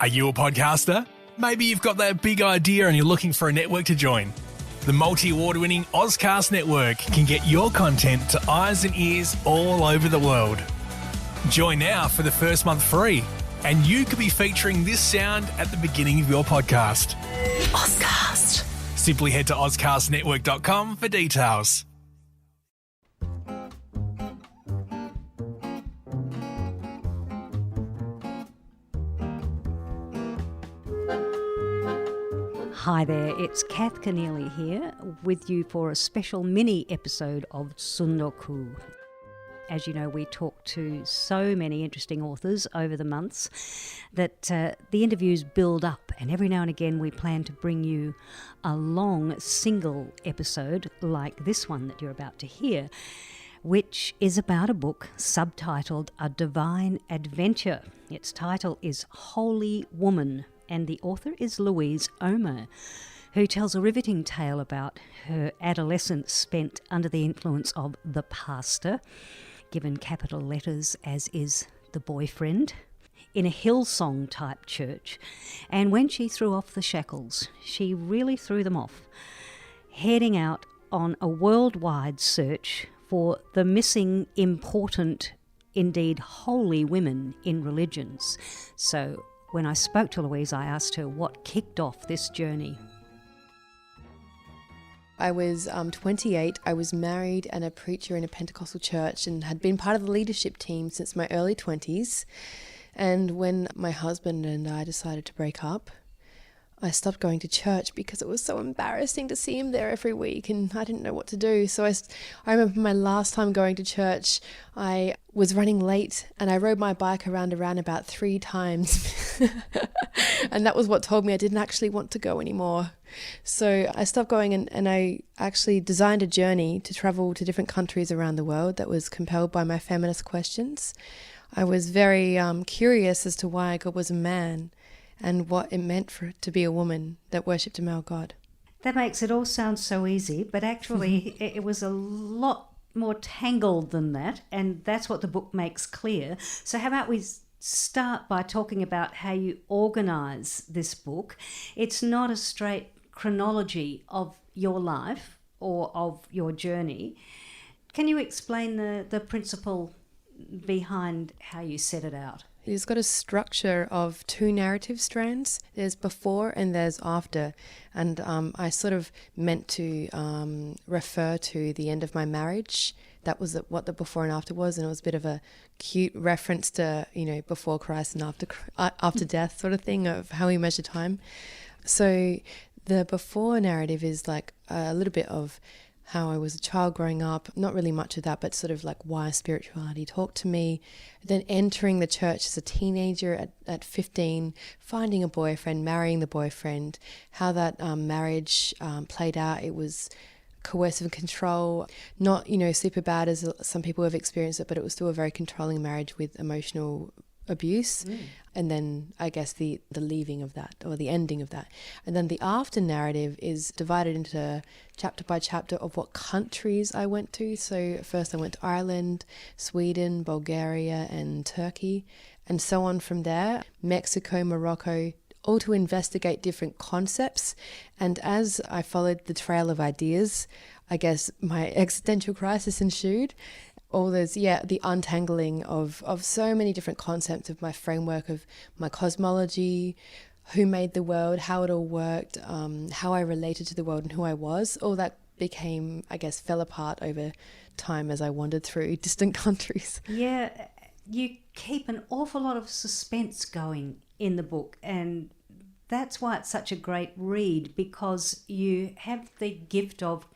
Are you a podcaster? Maybe you've got that big idea and you're looking for a network to join. The multi-award-winning Ozcast Network can get your content to eyes and ears all over the world. Join now for the first month free, and you could be featuring this sound at the beginning of your podcast. Ozcast. Simply head to ozcastnetwork.com for details. Hi there, it's Kath Keneally here with you for a special mini episode of Sundoku. As you know, we talk to so many interesting authors over the months that the interviews build up, and every now and again we plan to bring you a long single episode like this one that you're about to hear, which is about a book subtitled A Divine Adventure. Its title is Holy Woman, and the author is Louise Omer, who tells a riveting tale about her adolescence spent under the influence of the pastor, given capital letters as is the boyfriend, in a Hillsong type church. And when she threw off the shackles, she really threw them off, heading out on a worldwide search for the missing, important, indeed holy women in religions. So when I spoke to Louise, I asked her what kicked off this journey. I was 28, I was married and a preacher in a Pentecostal church and had been part of the leadership team since my early 20s. And when my husband and I decided to break up, I stopped going to church because it was so embarrassing to see him there every week and I didn't know what to do. So I remember my last time going to church, I was running late and I rode my bike around about 3 times. And that was what told me I didn't actually want to go anymore. So I stopped going and I actually designed a journey to travel to different countries around the world that was compelled by my feminist questions. I was very curious as to why God was a man and what it meant for it to be a woman that worshipped a male God. That makes it all sound so easy, but actually it was a lot more tangled than that, and that's what the book makes clear. So how about we start by talking about how you organise this book. It's not a straight chronology of your life or of your journey. Can you explain the principle behind how you set it out? It's got a structure of 2 narrative strands. There's before and there's after. And I sort of meant to refer to the end of my marriage. That was what the before and after was. And it was a bit of a cute reference to, before Christ and after death sort of thing of how we measure time. So the before narrative is like a little bit of how I was a child growing up, not really much of that, but sort of like why spirituality talked to me. Then entering the church as a teenager at 15, finding a boyfriend, marrying the boyfriend, how that marriage played out. It was coercive control, not, super bad as some people have experienced it, but it was still a very controlling marriage with emotional abuse. And then I guess the leaving of that, or the ending of that. And then the after narrative is divided into chapter by chapter of what countries I went to. So first I went to Ireland, Sweden, Bulgaria and Turkey, and so on from there, Mexico, Morocco, all to investigate different concepts. And as I followed the trail of ideas, I guess my existential crisis ensued. All those, the untangling of so many different concepts of my framework, of my cosmology, who made the world, how it all worked, how I related to the world and who I was. All that became, I guess, fell apart over time as I wandered through distant countries. Yeah, you keep an awful lot of suspense going in the book, and that's why it's such a great read, because you have the gift of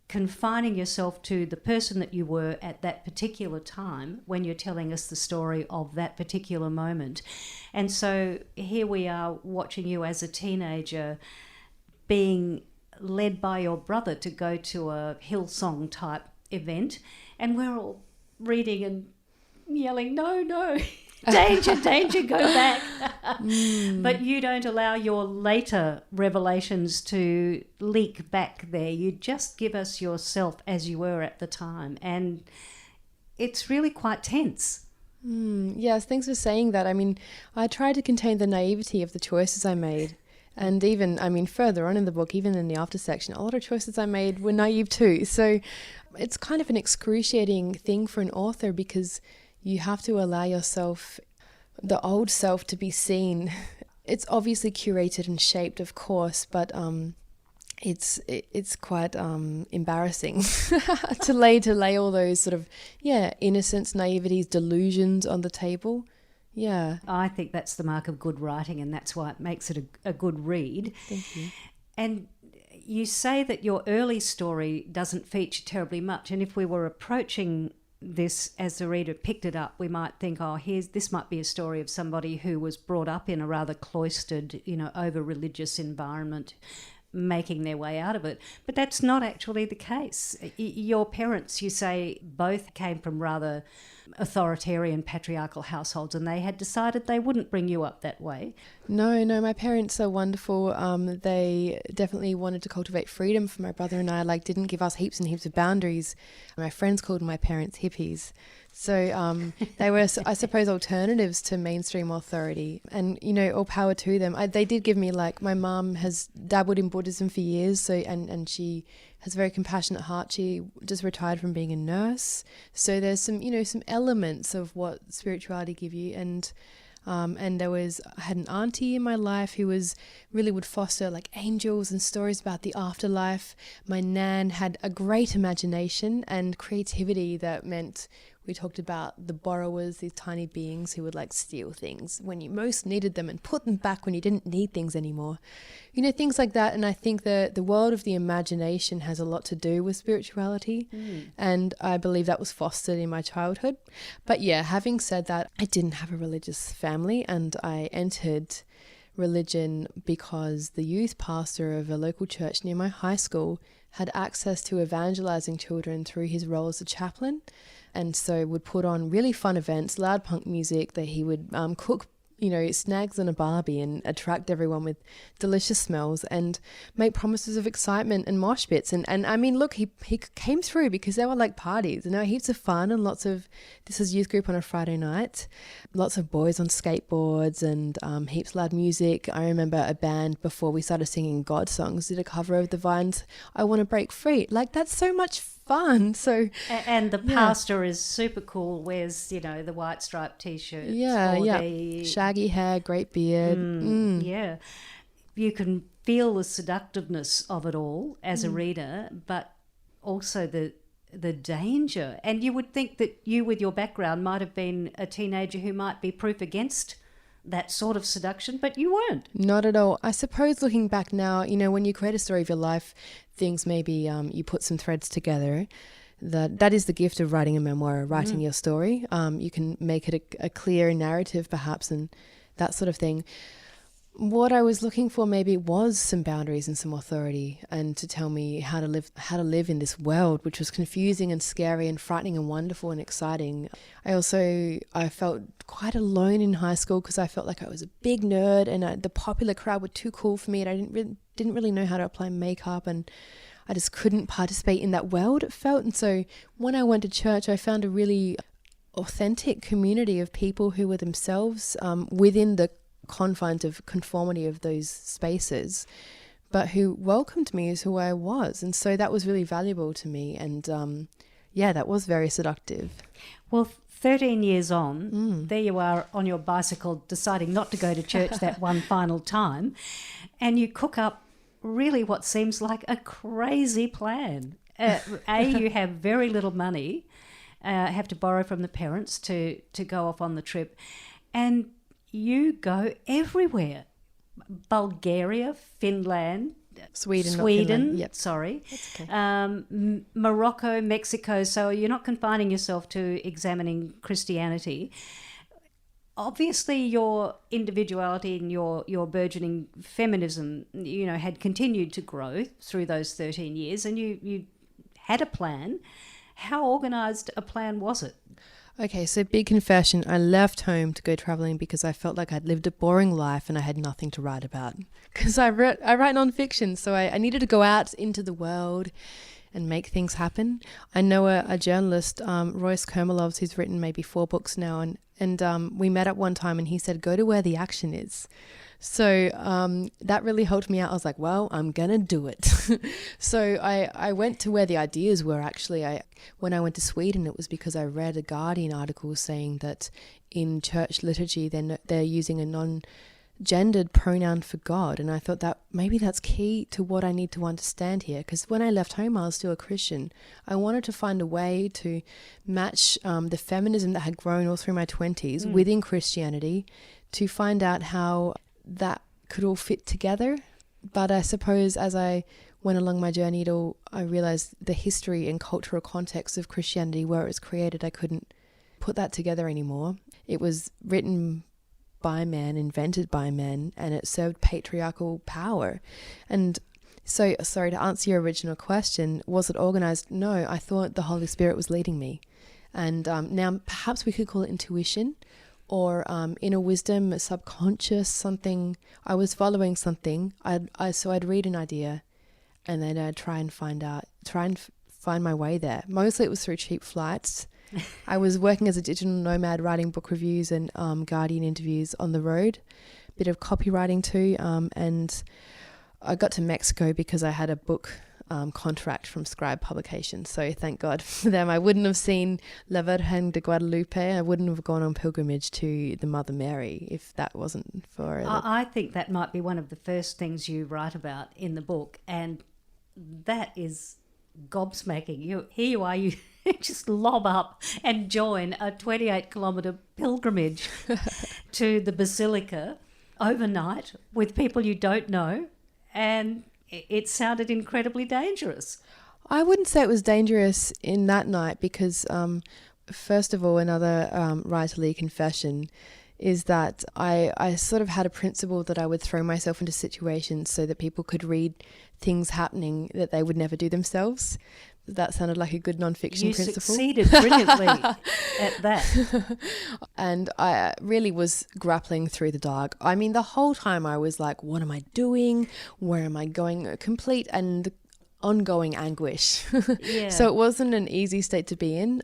confining yourself to the person that you were at that particular time when you're telling us the story of that particular moment. And so here we are watching you as a teenager being led by your brother to go to a Hillsong type event, and we're all reading and yelling, no, danger, danger, go back. But you don't allow your later revelations to leak back there. You just give us yourself as you were at the time. And it's really quite tense. Yes, thanks for saying that. I mean, I tried to contain the naivety of the choices I made. And even, I mean, further on in the book, even in the after section, a lot of choices I made were naive too. So it's kind of an excruciating thing for an author, because you have to allow yourself, the old self, to be seen. It's obviously curated and shaped, of course, but it's quite embarrassing to lay all those sort of innocence, naiveties, delusions on the table. Yeah, I think that's the mark of good writing, and that's why it makes it a good read. Thank you. And you say that your early story doesn't feature terribly much, and if we were approaching this as the reader picked it up, we might think, this might be a story of somebody who was brought up in a rather cloistered, over-religious environment, making their way out of it. But that's not actually the case. Your parents, you say, both came from rather authoritarian patriarchal households, and they had decided they wouldn't bring you up that way. No, my parents are wonderful. They definitely wanted to cultivate freedom for my brother and I, didn't give us heaps and heaps of boundaries. My friends called my parents hippies. So they were, I suppose, alternatives to mainstream authority, and, all power to them. They did give me, my mum has dabbled in Buddhism for years, so and she has a very compassionate heart. She just retired from being a nurse. So there's some, some elements of what spirituality give you. And I had an auntie in my life who would foster angels and stories about the afterlife. My nan had a great imagination and creativity that meant we talked about the borrowers, these tiny beings who would steal things when you most needed them and put them back when you didn't need things anymore. Things like that. And I think the world of the imagination has a lot to do with spirituality. And I believe that was fostered in my childhood. But yeah, having said that, I didn't have a religious family, and I entered religion because the youth pastor of a local church near my high school had access to evangelizing children through his role as a chaplain, and so would put on really fun events, loud punk music, that he would cook snags on a barbie and attract everyone with delicious smells and make promises of excitement and mosh pits. And I mean, look, he came through, because there were parties, heaps of fun and this is youth group on a Friday night, lots of boys on skateboards and heaps loud music. I remember a band, before we started singing God songs, did a cover of the Vines' I Want to Break Free. That's so much fun. So and the pastor is super cool, wears the white striped t-shirt, shaggy hair, great beard. Yeah, you can feel the seductiveness of it all as a reader, but also the danger. And you would think that you, with your background, might have been a teenager who might be proof against that sort of seduction, but you weren't. Not at all. I suppose looking back now, when you create a story of your life, things maybe you put some threads together. That is the gift of writing a memoir, writing your story. You can make it a clear narrative perhaps, and that sort of thing. What I was looking for maybe was some boundaries and some authority, and to tell me how to live in this world, which was confusing and scary and frightening and wonderful and exciting. I felt quite alone in high school, because I felt like I was a big nerd, and the popular crowd were too cool for me, and I didn't really know how to apply makeup, and I just couldn't participate in that world, it felt. And so when I went to church, I found a really authentic community of people who were themselves within the confines of conformity of those spaces, but who welcomed me as who I was. And so that was really valuable to me. And that was very seductive. Well, 13 years on, there you are on your bicycle deciding not to go to church that one final time, and you cook up really what seems like a crazy plan. You have very little money, have to borrow from the parents to go off on the trip, and you go everywhere. Bulgaria, Finland, Sweden. Yep. Sorry. That's okay. Morocco, Mexico. So you're not confining yourself to examining Christianity. Obviously, your individuality and your burgeoning feminism, had continued to grow through those 13 years, and you had a plan. How organised a plan was it? Okay, so big confession. I left home to go traveling because I felt like I'd lived a boring life and I had nothing to write about. Because I write nonfiction, so I needed to go out into the world and make things happen. I know a journalist, Royce Kermelovs, who's written maybe 4 books now, and And we met up one time and he said, go to where the action is. So that really helped me out. I was like, well, I'm going to do it. So I went to where the ideas were actually. When I went to Sweden, it was because I read a Guardian article saying that in church liturgy, they're using a non-gendered pronoun for God. And I thought that maybe that's key to what I need to understand here. Because when I left home, I was still a Christian. I wanted to find a way to match the feminism that had grown all through my 20s within Christianity, to find out how that could all fit together. But I suppose as I went along my journey, I realized the history and cultural context of Christianity, where it was created, I couldn't put that together anymore. It was written by men, invented by men, and it served patriarchal power. And so, sorry, to answer your original question, was it organized? No, I thought the Holy Spirit was leading me. And now perhaps we could call it intuition, or inner wisdom, subconscious, something. I was following something. So I'd read an idea, and then I'd try and find my way there. Mostly it was through cheap flights. I was working as a digital nomad, writing book reviews and Guardian interviews on the road, a bit of copywriting too. And I got to Mexico because I had a book contract from Scribe Publications. So thank God for them. I wouldn't have seen La Virgen de Guadalupe. I wouldn't have gone on pilgrimage to the Mother Mary if that wasn't for... I think that might be one of the first things you write about in the book. And that is gobsmacking. Here you are, you just lob up and join a 28-kilometre pilgrimage to the Basilica overnight with people you don't know, and it sounded incredibly dangerous. I wouldn't say it was dangerous in that night because, first of all, another writerly confession is that I sort of had a principle that I would throw myself into situations so that people could read things happening that they would never do themselves. That sounded like a good non-fiction principle. You succeeded brilliantly at that. And I really was grappling through the dark. I mean, the whole time I was like, what am I doing? Where am I going? Complete and ongoing anguish. Yeah. So it wasn't an easy state to be in,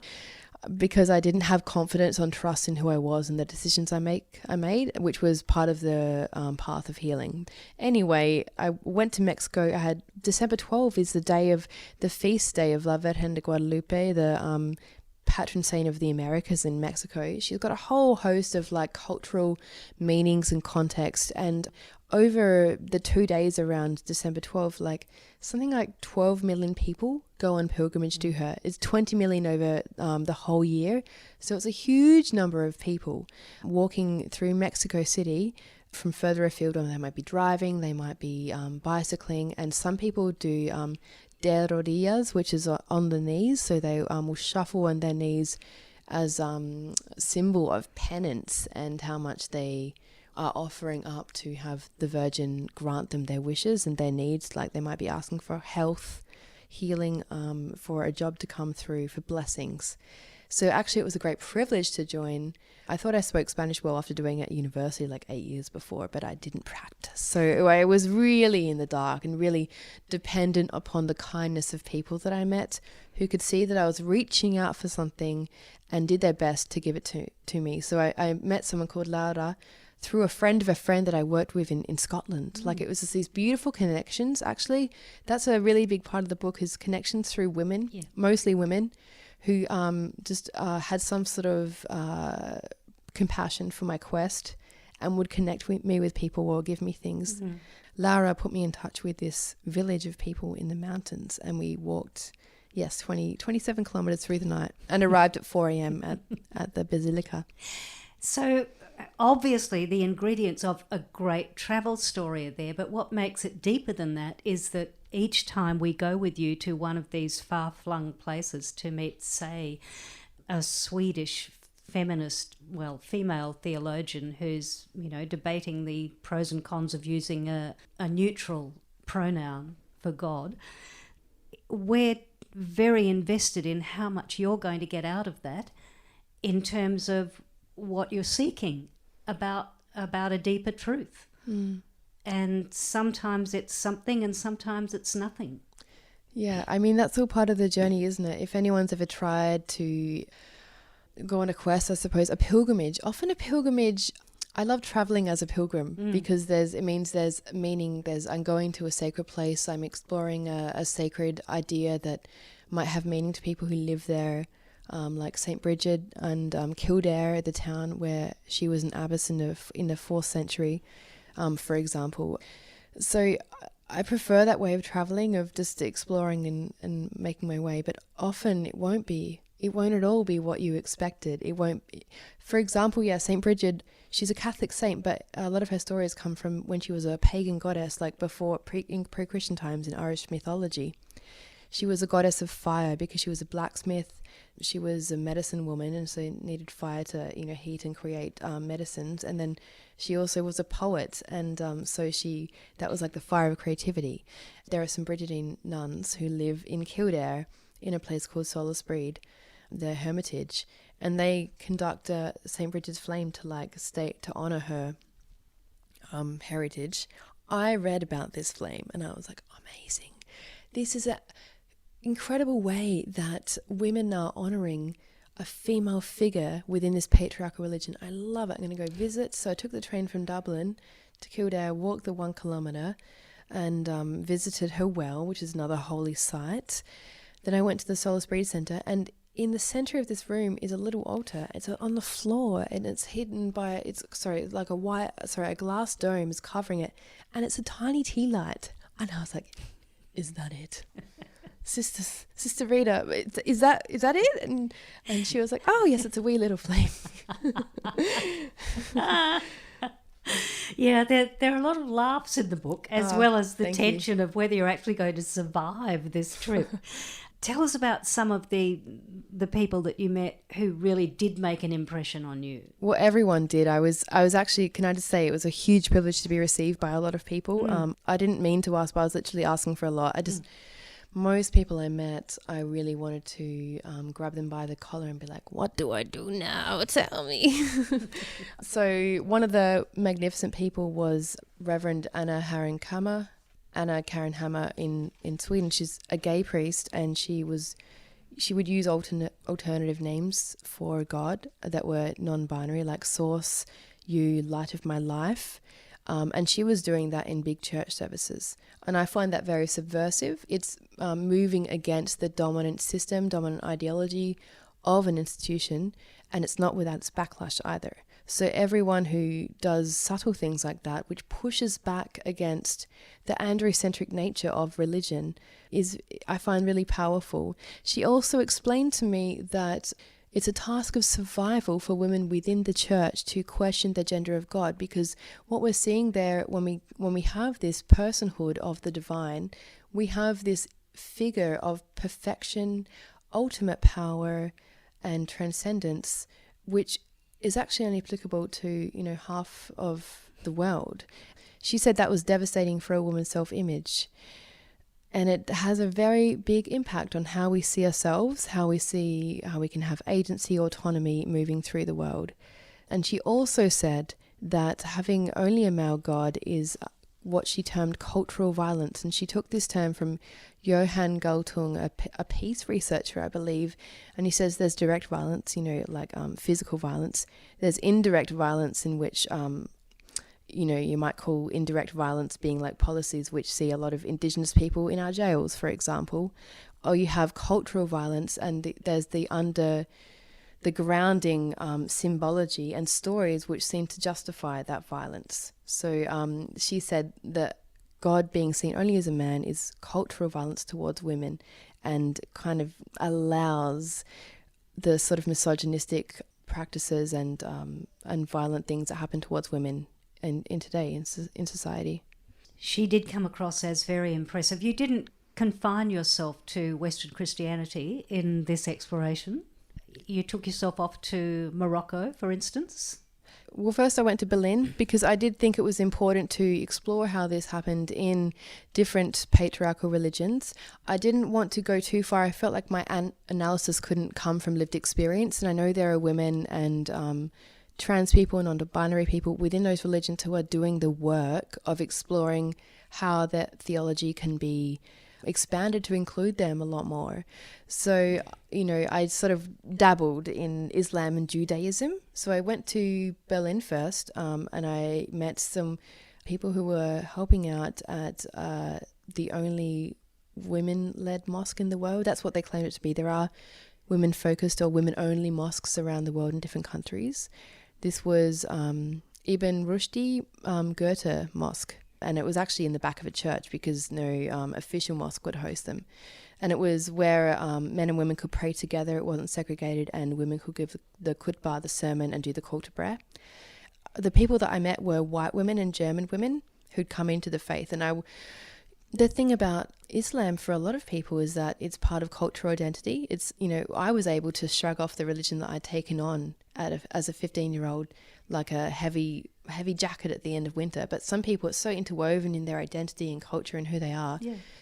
because I didn't have confidence or trust in who I was and the decisions I made, which was part of the path of healing. Anyway, I went to Mexico. I had December 12 is the feast day of La Virgen de Guadalupe, the patron saint of the Americas in Mexico. She's got a whole host of like cultural meanings and context, and over the 2 days around December 12, like something like 12 million people go on pilgrimage to her. It's 20 million over the whole year. So it's a huge number of people walking through Mexico City from further afield. Or they might be driving, they might be bicycling, and some people do de rodillas, which is on the knees. So they will shuffle on their knees as symbol of penance and how much they are offering up to have the Virgin grant them their wishes and their needs. Like they might be asking for health, healing, for a job to come through, for blessings. So actually it was a great privilege to join. I thought I spoke Spanish well after doing it at university like 8 years before, but I didn't practice. So I was really in the dark and really dependent upon the kindness of people that I met who could see that I was reaching out for something and did their best to give it to me. So I met someone called Laura through a friend of a friend that I worked with in Scotland. Like it was just these beautiful connections. Actually, that's a really big part of the book, is connections through women, mostly women, who just had some sort of compassion for my quest and would connect me with people or give me things. Mm-hmm. Laura put me in touch with this village of people in the mountains, and we walked, 27 kilometres through the night and arrived at 4 a.m. at the Basilica. So obviously the ingredients of a great travel story are there, but what makes it deeper than that is that each time we go with you to one of these far-flung places to meet, say, a Swedish female theologian who's, debating the pros and cons of using a neutral pronoun for God, we're very invested in how much you're going to get out of that in terms of what you're seeking about a deeper truth. And sometimes it's something and sometimes it's nothing. Yeah, I mean, that's all part of the journey, isn't it? If anyone's ever tried to go on a quest, I suppose, a pilgrimage. Often a pilgrimage, I love traveling as a pilgrim because it means there's meaning. I'm going to a sacred place. I'm exploring a sacred idea that might have meaning to people who live there, like St. Bridget and Kildare, the town where she was an abbess in the 4th century, for example. So I prefer that way of traveling, of just exploring and making my way, but often it won't at all be what you expected. It won't. For example, St. Bridget, she's a Catholic saint, but a lot of her stories come from when she was a pagan goddess, like in pre-Christian times in Irish mythology. She was a goddess of fire because she was a blacksmith. She was a medicine woman, and so needed fire to, heat and create medicines. And then she also was a poet, and so that was like the fire of creativity. There are some Bridgetine nuns who live in Kildare in a place called Salisbury, their hermitage, and they conduct St. Bridget's Flame to honor her heritage. I read about this flame and I was like, amazing. This is an incredible way that women are honoring a female figure within this patriarchal religion. I love it. I'm going to go visit. So I took the train from Dublin to Kildare, walked the 1 kilometre and visited her well, which is another holy site. Then I went to the Salisbury Centre, and in the centre of this room is a little altar. It's on the floor, and it's hidden by a glass dome is covering it, and it's a tiny tea light. And I was like, "Is that it, Sister Rita? Is that it?" And she was like, "Oh yes, it's a wee little flame." Yeah, there are a lot of laughs in the book, as well as the tension of whether you're actually going to survive this trip. Tell us about some of the people that you met who really did make an impression on you. Well, everyone did. I was actually, can I just say, it was a huge privilege to be received by a lot of people. I didn't mean to ask, but I was literally asking for a lot. Most people I met, I really wanted to grab them by the collar and be like, "What do I do now? Tell me." So one of the magnificent people was Reverend Anna Karin Hammer in Sweden. She's a gay priest, and she would use alternative names for God that were non-binary, like Source, You, Light of My Life. And she was doing that in big church services. And I find that very subversive. It's moving against the dominant system, dominant ideology of an institution, and it's not without its backlash either. So everyone who does subtle things like that, which pushes back against the androcentric nature of religion, I find really powerful. She also explained to me that it's a task of survival for women within the church to question the gender of God, because what we're seeing there when we have this personhood of the divine, we have this figure of perfection, ultimate power, and transcendence, which is actually only applicable to, half of the world. She said that was devastating for a woman's self-image. And it has a very big impact on how we see ourselves, how we can have agency, autonomy moving through the world. And she also said that having only a male God is what she termed cultural violence. And she took this term from Johan Galtung, a peace researcher, I believe. And he says there's direct violence, like physical violence. There's indirect violence, in which you might call indirect violence being like policies which see a lot of Indigenous people in our jails, for example. Or you have cultural violence, and there's the grounding symbology and stories which seem to justify that violence. So she said that God being seen only as a man is cultural violence towards women, and kind of allows the sort of misogynistic practices and violent things that happen towards women in today in society. She did come across as very impressive. You didn't confine yourself to Western Christianity in this exploration. You took yourself off to Morocco, for instance. Well, first I went to Berlin because I did think it was important to explore how this happened in different patriarchal religions. I didn't want to go too far. I felt like my analysis couldn't come from lived experience, and I know there are women and trans people and non-binary people within those religions who are doing the work of exploring how that theology can be expanded to include them a lot more. So, I sort of dabbled in Islam and Judaism. So I went to Berlin first, and I met some people who were helping out at the only women-led mosque in the world. That's what they claim it to be. There are women-focused or women-only mosques around the world in different countries. This was Ibn Rushdi Goethe Mosque, and it was actually in the back of a church because no official mosque would host them. And it was where men and women could pray together. It wasn't segregated, and women could give the khutbah, the sermon, and do the call to prayer. The people that I met were white women and German women who'd come into the faith. And the thing about Islam for a lot of people is that it's part of cultural identity. It's, I was able to shrug off the religion that I'd taken on as a 15-year-old, like a heavy jacket at the end of winter. But some people, it's so interwoven in their identity and culture and who they are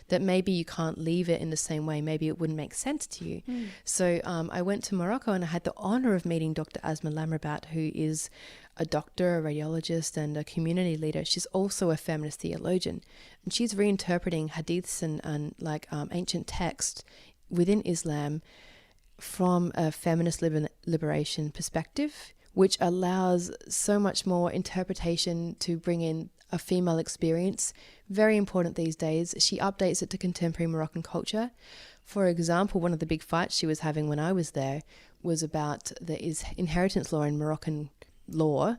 that maybe you can't leave it in the same way. Maybe it wouldn't make sense to you. So I went to Morocco, and I had the honor of meeting Dr. Asma Lamrabat, who is a doctor, a radiologist, and a community leader. She's also a feminist theologian, and she's reinterpreting hadiths and ancient text within Islam from a feminist liberation perspective, which allows so much more interpretation to bring in a female experience. Very important these days. She updates it to contemporary Moroccan culture. For example, one of the big fights she was having when I was there was about the inheritance law in Moroccan law,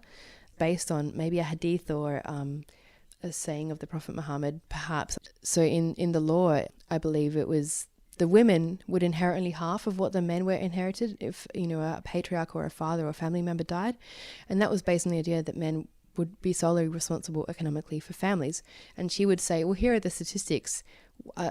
based on maybe a hadith or a saying of the Prophet Muhammad, perhaps. So in the law, I believe it was the women would inherit only half of what the men were inherited if, a patriarch or a father or a family member died. And that was based on the idea that men would be solely responsible economically for families. And she would say, well, here are the statistics.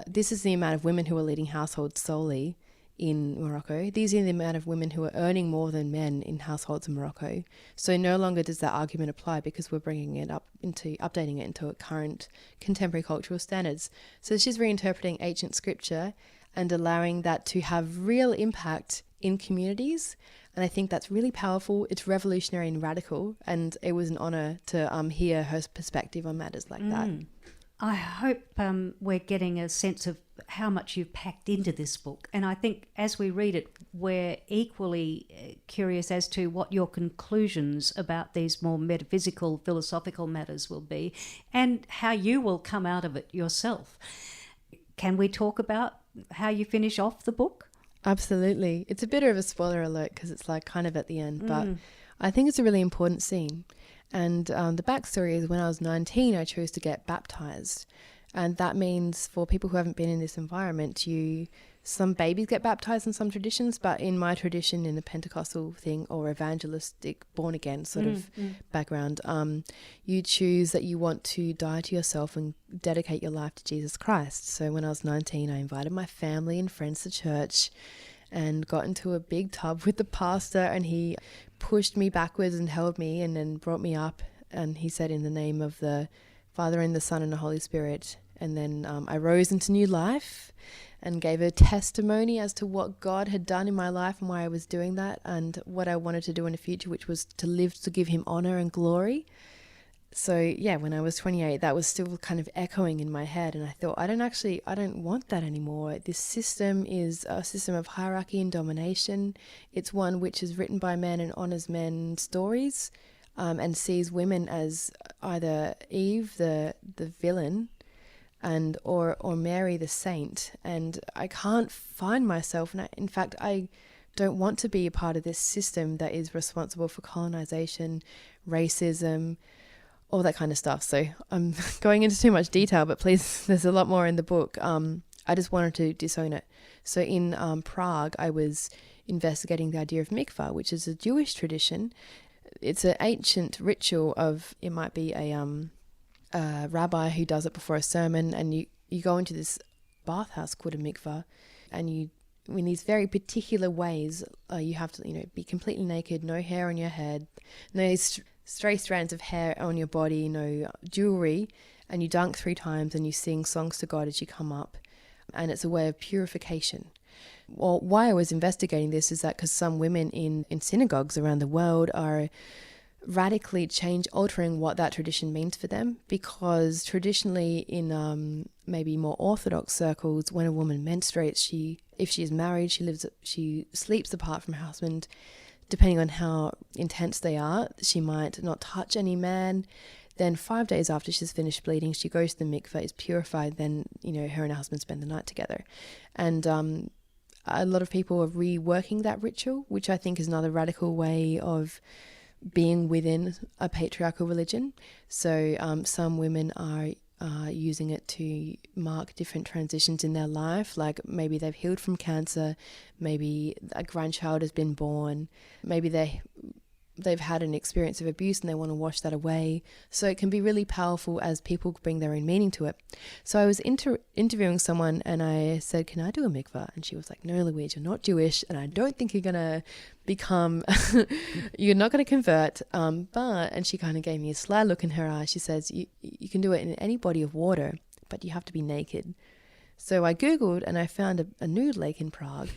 This is the amount of women who are leading households solely in Morocco. These are the amount of women who are earning more than men in households in Morocco. So no longer does that argument apply because we're bringing it up updating it into current contemporary cultural standards. So she's reinterpreting ancient scripture and allowing that to have real impact in communities. And I think that's really powerful. It's revolutionary and radical. And it was an honor to hear her perspective on matters like that. I hope we're getting a sense of how much you've packed into this book. And I think as we read it, we're equally curious as to what your conclusions about these more metaphysical, philosophical matters will be and how you will come out of it yourself. Can we talk about how you finish off the book? Absolutely. It's a bit of a spoiler alert because it's kind of at the end, but I think it's a really important scene. And the backstory is when I was 19, I chose to get baptized. And that means for people who haven't been in this environment, some babies get baptized in some traditions, but in my tradition, in the Pentecostal thing or evangelistic born again sort of background, you choose that you want to die to yourself and dedicate your life to Jesus Christ. So when I was 19, I invited my family and friends to church and got into a big tub with the pastor, and he pushed me backwards and held me and then brought me up, and he said, in the name of the Father and the Son and the Holy Spirit. And then I rose into new life and gave a testimony as to what God had done in my life and why I was doing that and what I wanted to do in the future, which was to live to give him honor and glory. So yeah, when I was 28, that was still kind of echoing in my head. And I thought, I don't want that anymore. This system is a system of hierarchy and domination. It's one which is written by men and honors men's stories, and sees women as either Eve, the villain, and or Mary, the saint. And I can't find myself. And in fact, I don't want to be a part of this system that is responsible for colonization, racism, all that kind of stuff. So I'm going into too much detail, but please, there's a lot more in the book. I just wanted to disown it. So in Prague, I was investigating the idea of mikvah, which is a Jewish tradition. It's an ancient ritual of, it might be a rabbi who does it before a sermon, and you go into this bathhouse called a mikvah, and you, in these very particular ways, you have to, be completely naked, no hair on your head, no stray strands of hair on your body, no jewelry, and you dunk 3 times and you sing songs to God as you come up, and it's a way of purification. Well, why I was investigating this is that because some women in synagogues around the world are radically altering what that tradition means for them, because traditionally in maybe more orthodox circles, when a woman menstruates, if she is married, she sleeps apart from her husband. Depending on how intense they are, she might not touch any man. Then 5 days after she's finished bleeding, she goes to the mikveh, is purified. Then, her and her husband spend the night together. And a lot of people are reworking that ritual, which I think is another radical way of being within a patriarchal religion. So some women are using it to mark different transitions in their life, like maybe they've healed from cancer, maybe a grandchild has been born, maybe they've had an experience of abuse and they want to wash that away. So it can be really powerful as people bring their own meaning to it. So I was interviewing someone and I said, can I do a mikvah? And she was like, no, Louise, you're not Jewish and I don't think you're going to become, you're not going to convert. And she kind of gave me a sly look in her eye. She says, you can do it in any body of water, but you have to be naked. So I Googled and I found a nude lake in Prague.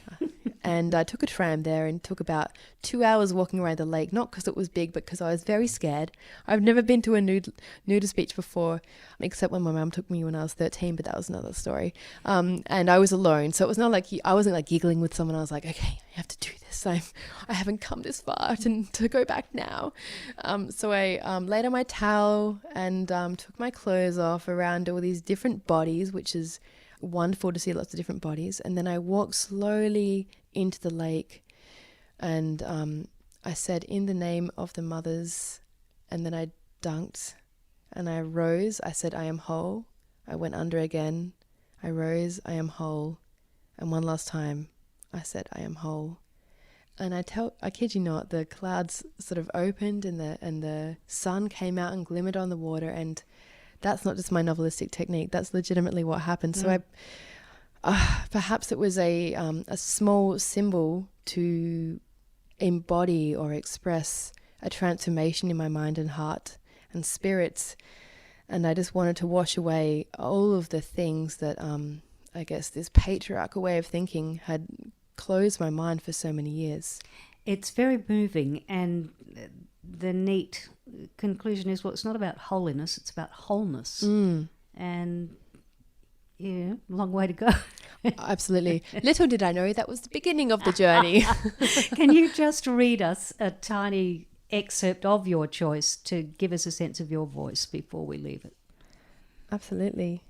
And I took a tram there and took about 2 hours walking around the lake, not because it was big, but because I was very scared. I've never been to a nudist beach before, except when my mum took me when I was 13, but that was another story. And I was alone. So it was not like, I wasn't like giggling with someone. I was like, okay, I have to do this. I haven't come this far to go back now. So I laid on my towel and took my clothes off around all these different bodies, which is wonderful to see lots of different bodies. And then I walked slowly into the lake and I said, in the name of the mothers, and then I dunked and I rose. I said, I am whole. I went under again. I rose. I am whole. And one last time I said, I am whole. And I kid you not, the clouds sort of opened and the sun came out and glimmered on the water. And that's not just my novelistic technique. That's legitimately what happened. So perhaps it was a small symbol to embody or express a transformation in my mind and heart and spirits. And I just wanted to wash away all of the things that I guess this patriarchal way of thinking had closed my mind for so many years. It's very moving, and the neat conclusion is, well, it's not about holiness, it's about wholeness. And yeah, long way to go. Absolutely. Little did I know that was the beginning of the journey. Can you just read us a tiny excerpt of your choice to give us a sense of your voice before we leave it? Absolutely.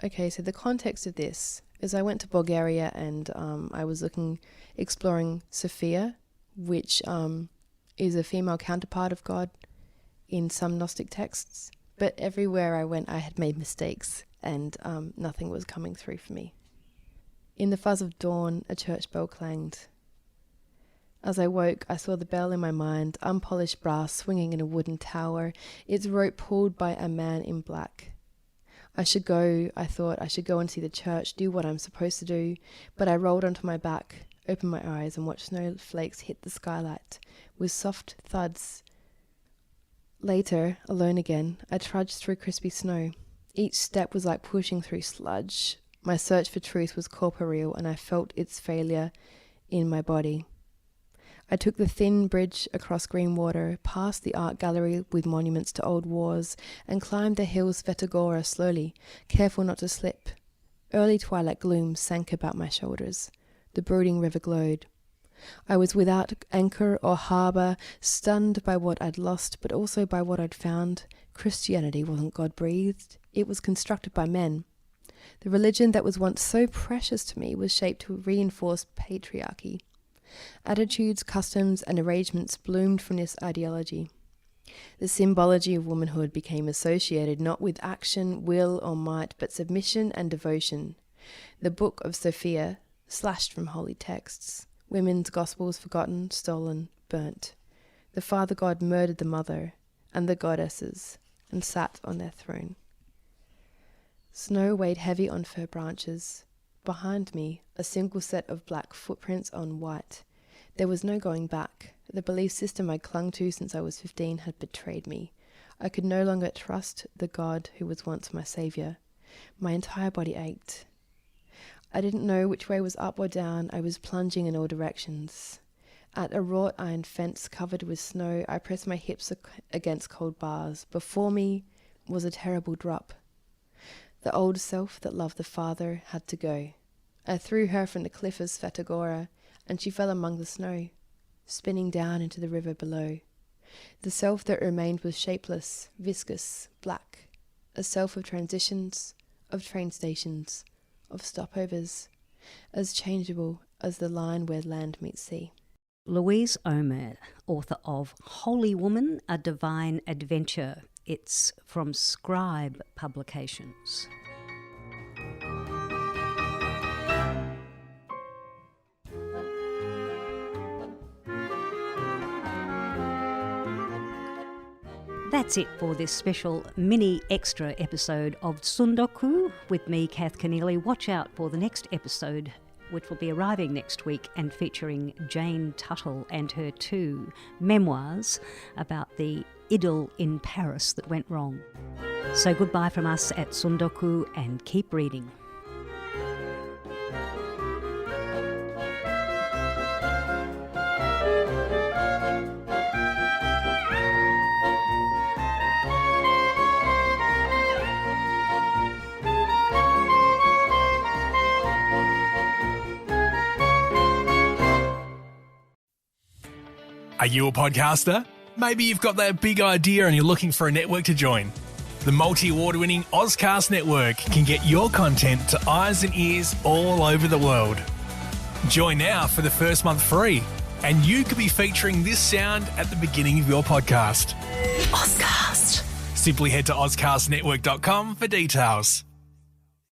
Okay, so the context of this is I went to Bulgaria and I was exploring Sophia, which is a female counterpart of God in some Gnostic texts. But everywhere I went, I had made mistakes and nothing was coming through for me. In the fuzz of dawn, a church bell clanged. As I woke, I saw the bell in my mind, unpolished brass swinging in a wooden tower, its rope pulled by a man in black. I thought I should go and see the church, do what I'm supposed to do, but I rolled onto my back, opened my eyes and watched snowflakes hit the skylight with soft thuds. Later, alone again, I trudged through crispy snow. Each step was like pushing through sludge. My search for truth was corporeal and I felt its failure in my body. I took the thin bridge across green water, past the art gallery with monuments to old wars, and climbed the hills Vetagora slowly, careful not to slip. Early twilight gloom sank about my shoulders. The brooding river glowed. I was without anchor or harbour, stunned by what I'd lost, but also by what I'd found. Christianity wasn't God-breathed. It was constructed by men. The religion that was once so precious to me was shaped to reinforce patriarchy. Attitudes, customs, and arrangements bloomed from this ideology. The symbology of womanhood became associated not with action, will, or might, but submission and devotion. The Book of Sophia, slashed from holy texts. Women's gospels forgotten, stolen, burnt. The Father God murdered the mother and the goddesses and sat on their throne. Snow weighed heavy on fir branches. Behind me, a single set of black footprints on white. There was no going back. The belief system I clung to since I was 15 had betrayed me. I could no longer trust the God who was once my saviour. My entire body ached. I didn't know which way was up or down. I was plunging in all directions. At a wrought iron fence covered with snow, I pressed my hips against cold bars. Before me was a terrible drop. The old self that loved the Father had to go. I threw her from the cliff of Svetogora, and she fell among the snow, spinning down into the river below. The self that remained was shapeless, viscous, black, a self of transitions, of train stations, of stopovers, as changeable as the line where land meets sea. Louise Omer, author of Holy Woman, A Divine Adventure. It's from Scribe Publications. That's it for this special mini extra episode of Tsundoku with me, Kath Keneally. Watch out for the next episode, which will be arriving next week and featuring Jane Tuttle and her 2 memoirs about the idyll in Paris that went wrong. So goodbye from us at Tsundoku and keep reading. Are you a podcaster? Maybe you've got that big idea and you're looking for a network to join. The multi-award-winning Ozcast network can get your content to eyes and ears all over the world. Join now for the first month free, and you could be featuring this sound at the beginning of your podcast. Ozcast! Simply head to ozcastnetwork.com for details.